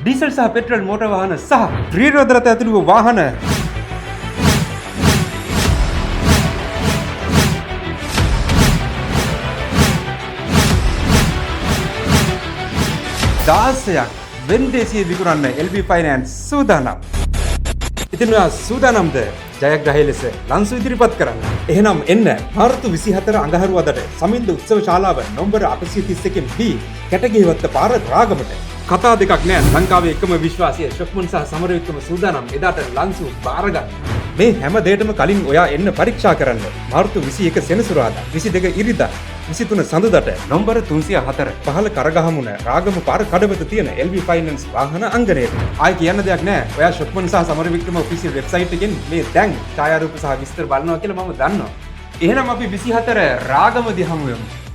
Diesel සහ petrol මෝටර වාහන සහ ත්‍රිරෝදරත ඇතුළු වාහන දාසයක් වෙන්දේසිය විකුණන්න LB ෆයිනෑන්ස් සූදානම්. ඉතින් ඔයා සූදානම්ද ජයග්‍රහී ලෙස ලන්සු ඉදිරිපත් කරන්න? එහෙනම් එන්න මාර්තු 24 අඟහරුවාදට සමින්ද උත්සව ශාලාව නම්බර 831 B කැටගිහිවත්ත පාර රාගමට. කතා දෙකක් නෑ, ලංකාවේ එකම විශ්වාසය ශොක්මන් සහ සමරවික්‍රම සූදානම් එදාට ලන්සු බාර ගන්න. මේ හැම දෙයකටම කලින් ඔයා එන්න පරීක්ෂා කරන්න. මාර්තු 21 සෙනසුරාදා, 22 ඉරිදා, 23 සඳුදාට නම්බර 304 පහළ කරගහමුණ රාගම පාර කඩවත තියෙන LB ෆයිනෑන්ස් වාහන අංගණයට. ආයි කියන්න දෙයක් නෑ. ඔයා ශොක්මන් සහ සමරවික්‍රම ඔෆිෂියල් වෙබ්සයිට් එකෙන් මේ දැන් ඡායාරූප සහ විස්තර බලනවා කියලා මම දන්නවා. එහෙනම් අපි 24 රාගම දිහාම යමු.